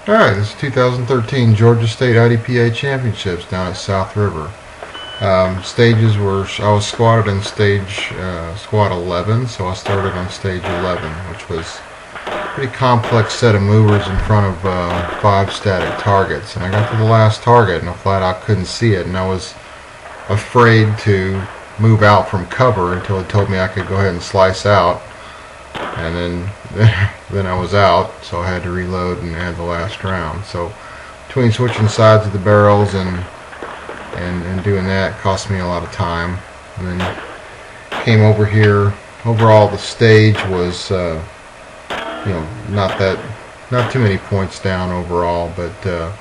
Alright, this is 2013 Georgia State IDPA Championships down at South River. Stages were, I was squatted in squat 11, so I started on stage 11, which was a pretty complex set of movers in front of 5 static targets. And I got to the last target and I flat out couldn't see it, and I was afraid to move out from cover until it told me I could go ahead and slice out. And then I was out, so I had to reload and add the last round. So between switching sides of the barrels and doing that cost me a lot of time. And then came over here. Overall, the stage was not too many points down overall, but a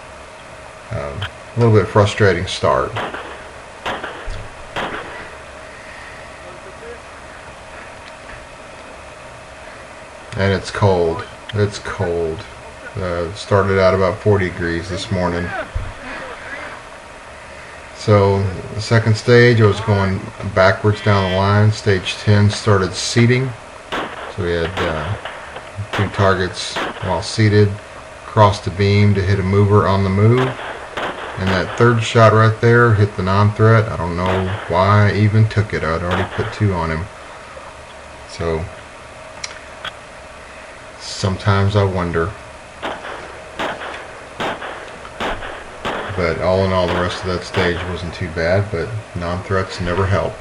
little bit frustrating start. And it's cold. It's cold. Started out about 40 degrees this morning. So the second stage, I was going backwards down the line. Stage 10 started seating. So we had 2 targets while seated. Crossed the beam to hit a mover on the move. And that third shot right there hit the non-threat. I don't know why I even took it. I'd already put 2 on him. So sometimes I wonder. But all in all, the rest of that stage wasn't too bad, but non-threats never help.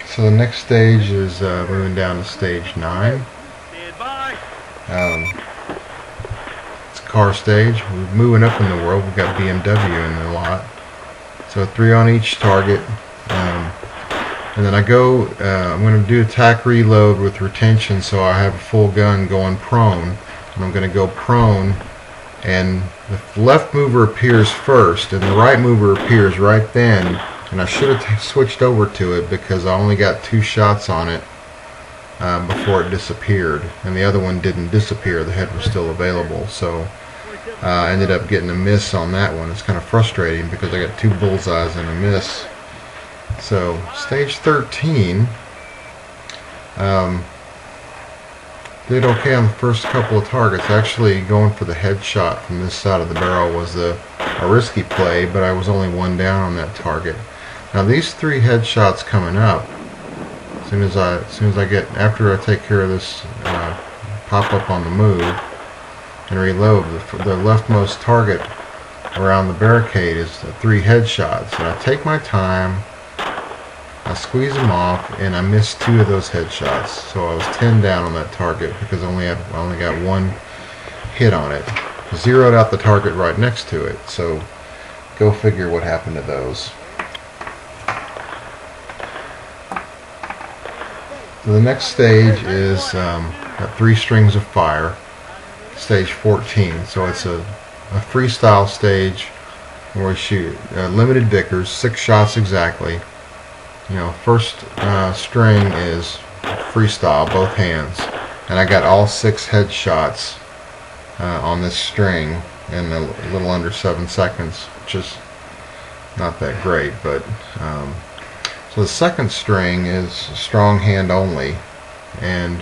So the next stage is moving down to stage 9. It's a car stage. We're moving up in the world. We've got BMW in the lot. So 3 on each target. And then I'm going to do attack reload with retention, so I have a full gun going prone. And I'm going to go prone, and the left mover appears first, and the right mover appears right then. And I should have switched over to it because I only got 2 shots on it before it disappeared. And the other one didn't disappear. The head was still available. So I ended up getting a miss on that one. It's kind of frustrating because I got 2 bullseyes and a miss. So stage 13, did okay on the first couple of targets. Actually going for the headshot from this side of the barrel was a risky play, but I was only 1 down on that target. Now these 3 headshots coming up, as soon as I get, after I take care of this pop up on the move and reload, the leftmost target around the barricade is 3 headshots, and I take my time. I squeeze them off, and I missed 2 of those headshots, so I was 10 down on that target because I only got 1 hit on it. Zeroed out the target right next to it, so go figure what happened to those. So the next stage is got 3 strings of fire, stage 14. So it's a freestyle stage where we shoot limited Vickers, 6 shots exactly. First string is freestyle, both hands, and I got all 6 headshots on this string in a little under 7 seconds, which is not that great. But so the second string is strong hand only, and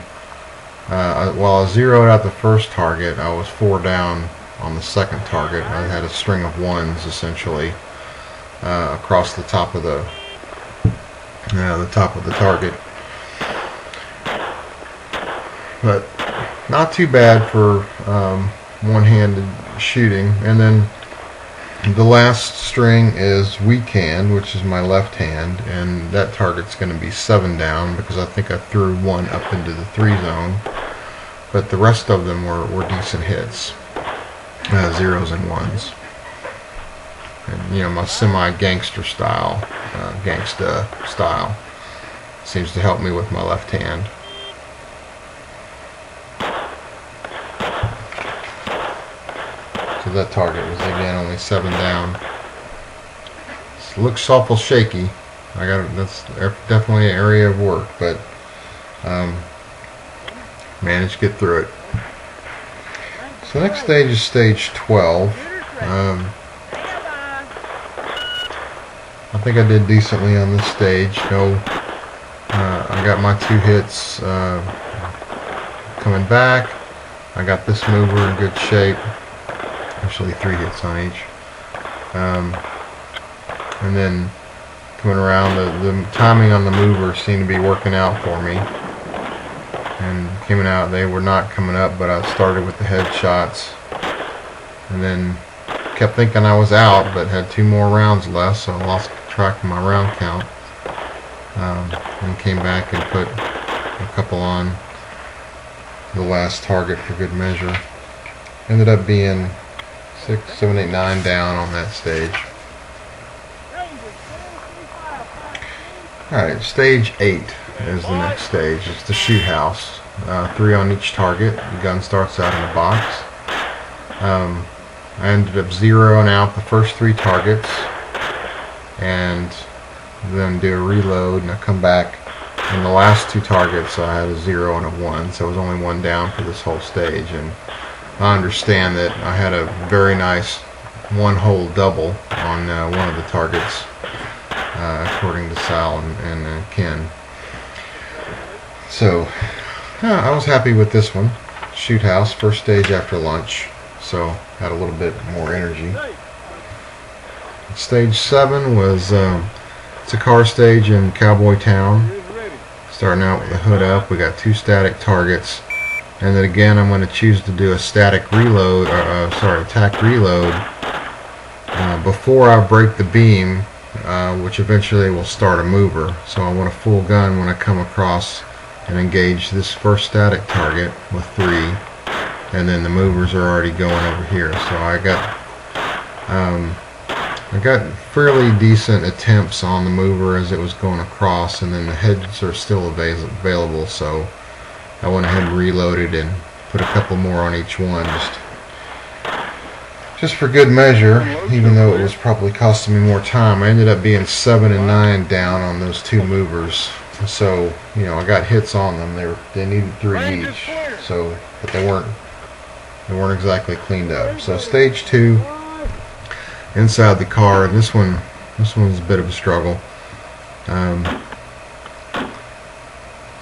while I zeroed out the first target, I was 4 down on the second target. I had a string of 1s essentially across the top of the target, but not too bad for one-handed shooting. And then the last string is weak hand, which is my left hand, and that target's going to be 7 down because I think I threw 1 up into the 3 zone, but the rest of them were decent hits, 0s and 1s. And my semi-gangster style, gangsta style, seems to help me with my left hand. So that target was again only 7 down. It looks awful shaky. That's definitely an area of work, but managed to get through it. So the next stage is stage 12. I think I did decently on this stage. I got my 2 hits coming back, I got this mover in good shape. Actually 3 hits on each. And then coming around, the timing on the mover seemed to be working out for me. And coming out, they were not coming up, but I started with the headshots. And then kept thinking I was out, but had 2 more rounds left, so I lost track of my round count. And came back and put a couple on the last target for good measure. Ended up being 6, 7, 8, 9 down on that stage. Alright, stage 8 is the next stage. It's the shoot house. 3 on each target. The gun starts out in a box. I ended up zeroing out the first 3 targets and then do a reload, and I come back, and the last 2 targets I had a 0 and a 1, so it was only 1 down for this whole stage. And I understand that I had a very nice 1-hole double on one of the targets, according to Sal and Ken. So I was happy with this one. Shoot house, first stage after lunch, so had a little bit more energy. Stage 7 was it's a car stage in Cowboy Town. Starting out with the hood up, we got 2 static targets, and then again I'm going to choose to do a static reload, attack reload before I break the beam, which eventually will start a mover. So I want a full gun when I come across and engage this first static target with 3, and then the movers are already going over here. So I got fairly decent attempts on the mover as it was going across, and then the heads are still available, so I went ahead and reloaded and put a couple more on each one, just for good measure, even though it was probably costing me more time. I ended up being 7 and 9 down on those 2 movers, so you know I got hits on them. They needed 3 each, so but they weren't exactly cleaned up. So stage 2. Inside the car, and this one's a bit of a struggle.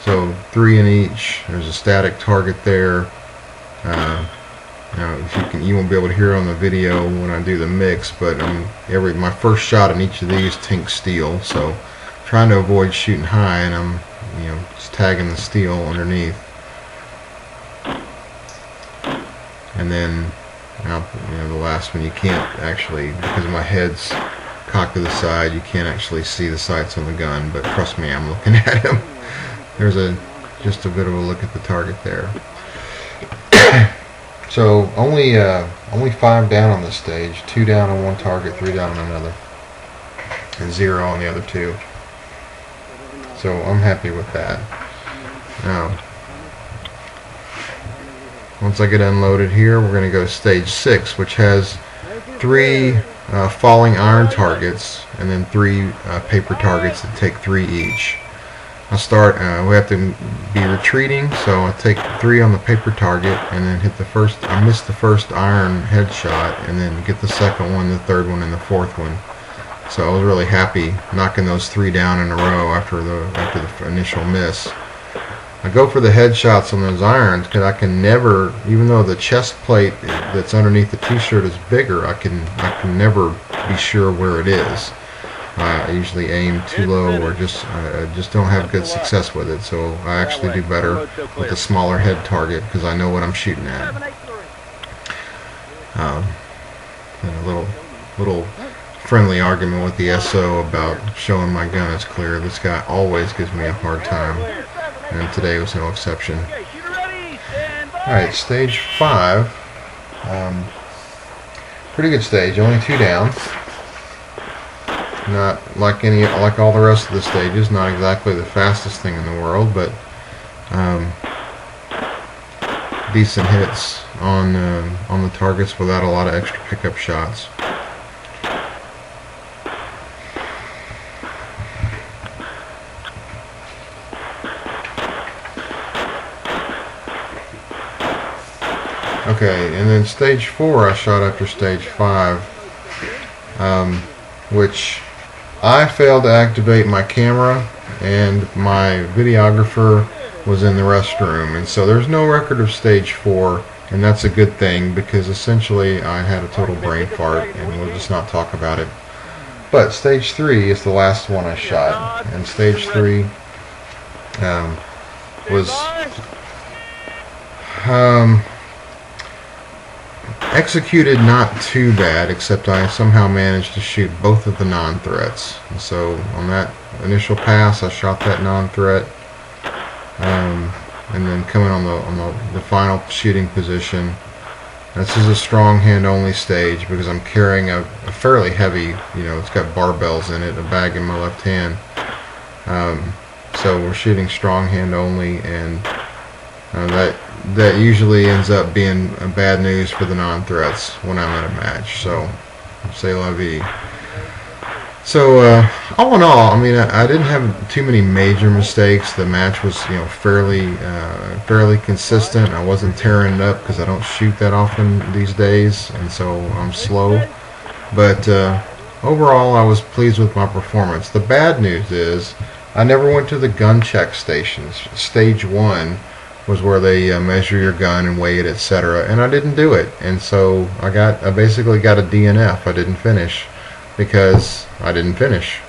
So 3 in each. There's a static target there. Now, if you won't be able to hear on the video when I do the mix, but my first shot in each of these tinks steel. So trying to avoid shooting high, and I'm just tagging the steel underneath. And then the last one, you can't actually, because my head's cocked to the side, you can't actually see the sights on the gun, but trust me, I'm looking at him. There's just a bit of a look at the target there. So only 5 down on this stage, 2 down on one target, 3 down on another, and 0 on the other 2. So I'm happy with that. Now, once I get unloaded here, we're going to go to stage 6, which has 3 falling iron targets and then 3 paper targets that take 3 each. We have to be retreating, so I take 3 on the paper target and then hit the first. I missed the first iron headshot, and then get the second one, the third one, and the fourth one. So I was really happy knocking those 3 down in a row after the initial miss. I go for the headshots on those irons because I can never, even though the chest plate that's underneath the t-shirt is bigger, I can never be sure where it is. I usually aim too low, or just don't have good success with it. So I actually do better with a smaller head target because I know what I'm shooting at. And a little friendly argument with the SO about showing my gun is clear. This guy always gives me a hard time, and today was no exception. Alright, stage 5. Pretty good stage, only 2 down. Not like all the rest of the stages, not exactly the fastest thing in the world, but decent hits on the targets without a lot of extra pickup shots. Okay, and then stage 4 I shot after stage 5, which I failed to activate my camera, and my videographer was in the restroom, and so there's no record of stage 4, and that's a good thing because essentially I had a total brain fart, and we'll just not talk about it. But stage 3 is the last one I shot, and stage 3 was executed not too bad, except I somehow managed to shoot both of the non-threats. And so on that initial pass, I shot that non-threat, and then coming on the final shooting position. This is a strong hand only stage because I'm carrying a fairly heavy, it's got barbells in it, a bag in my left hand. So we're shooting strong hand only, and that usually ends up being bad news for the non-threats when I'm at a match. So c'est la vie. So all in all, I mean, I didn't have too many major mistakes. The match was fairly consistent. I wasn't tearing it up because I don't shoot that often these days, and so I'm slow. But overall, I was pleased with my performance. The bad news is I never went to the gun check stations. Stage 1 was where they measure your gun and weigh it, etc., and I didn't do it, and so I basically got a DNF. I didn't finish because I didn't finish.